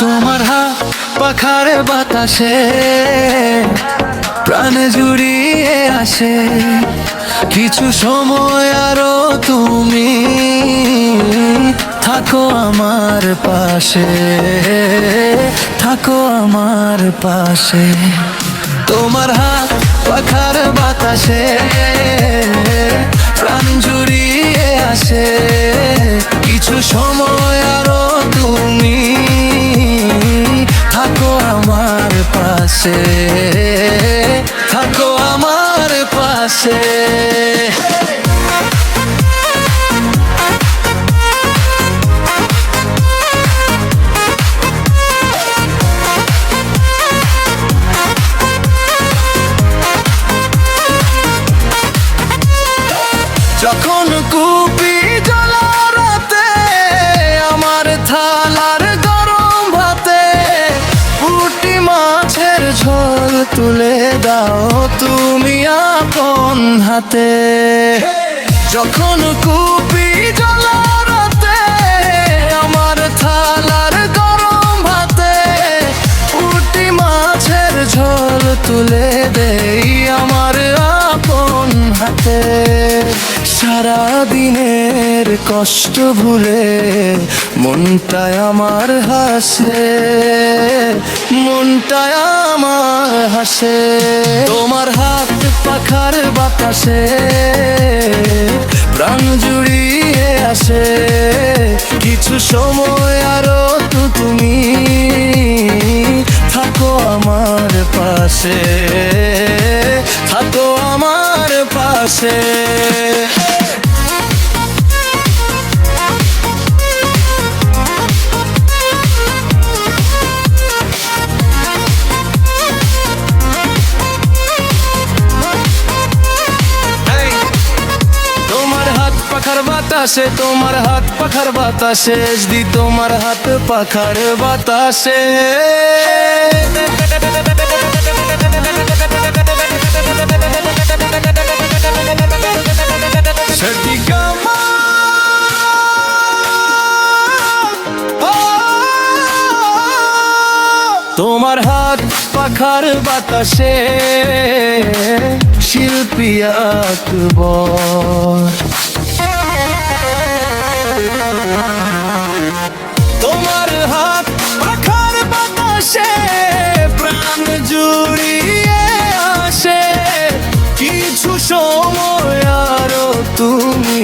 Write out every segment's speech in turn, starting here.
তোমার হাত পাখার বাতাসে প্রাণ জুড়িয়ে আসে, কিছু সময় আরো তুমি থাকো আমার পাশে, থাকো আমার পাশে। তোমার হাত পাখার বাতাসে প্রাণ জুড়িয়ে আসে, কিছু সময় আরো তুমি থাকো আমার পাশে, থাকো আমার পাশে। যখন কুপি জ্বলা রাতে আমার থালার গরম ভাতে পুঁটি মাছের ঝোল তুলে দাও তুমি আপন হাতে। যখন কুপি জ্বলা রাতে আমার থালার গরম ভাতে পুঁটি মাছের ঝোল তুলে দেই আমার আপন হাতে। সারা দিনের কষ্ট ভুলে মনটায় আমার হাসে, মনটায় আমার হাসে। তোমার হাত পাখার বাতাসে প্রাণ জুড়িয়ে আসে, কিছু সময় আরো তো তুমি থাকো আমার পাশে, থাকো আমার পাশে। পাখার বাতাসে তোমার হাত পাখার বাতাসে দি তোমার হাত পাখার বাতাসে তোমার হাত পাখার বাতাসে শিল্পী আকবর। তোমার হাত পাখার বাতাসে প্রাণ জুড়িয়ে আসে, কিছু সময় আরো তুমি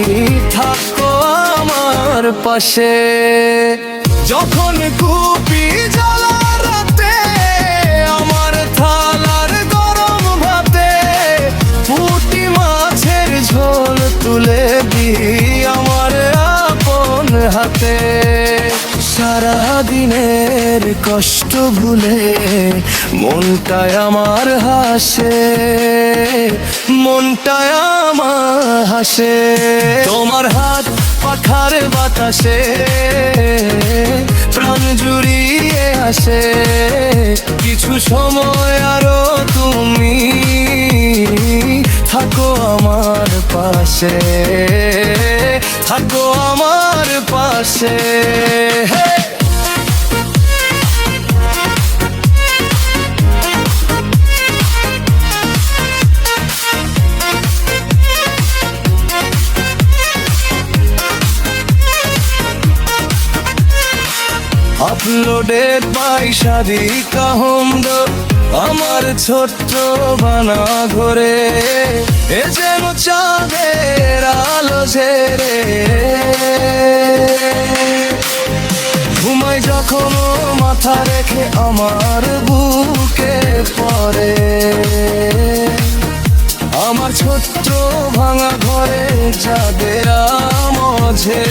থাকো আমার পাশে। যখন কুপি জ্বলা রাতে আমার থালার গরম ভাতে পুঁটি মাছের ঝোল তুলে দিই আমার আপন হাতে। সারা দিনের কষ্ট ভুলে মনটায় আমার হাসে, মনটায় আমার হাসে। তোমার হাত পাখার বাতাসে প্রাণ জুড়িয়ে আসে, কিছু সময় আরো তুমি থাকো আমার পাশে, থাকো আমার পাশে। আপলোডেড বাই সাদিকা হোমদো আমার ছোট্ট বানা ঘরে, এ যেন চাঁদের আলো ঝেরে। ঘুমাই যখন মাথা রেখে আমার বুকে পড়ে, আমার ছোট্ট ভাঙা ঘরে চাঁদের মাঝে।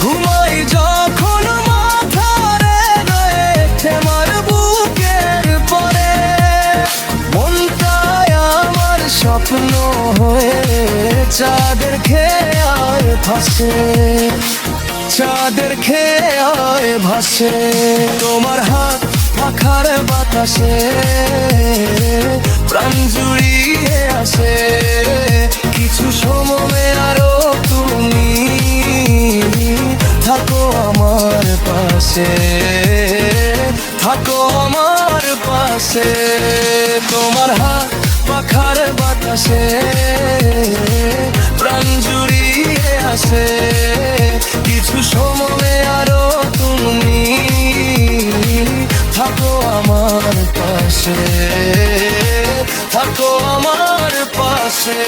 ঘুমাই যখন মাথা রেখে আমার বুকের পরে, মনটায় আমার স্বপ্ন হয়ে চাঁদের খেয়াল ভাসে, চাঁদের খেয়াল ভাসে। তোমার হাত পাখার বাতাসে প্রাণ জুড়িয়ে আসে। কিছু সময় আরো তুমি থাকো আমার পাশে, থাকো আমার পাশে। তোমার হাত পাখার বাতাসে প্রাণ জুড়িয়ে আসে। কিছু সময় আরো তুমি থাকো আমার পাশে, থাকো আমার পাশে।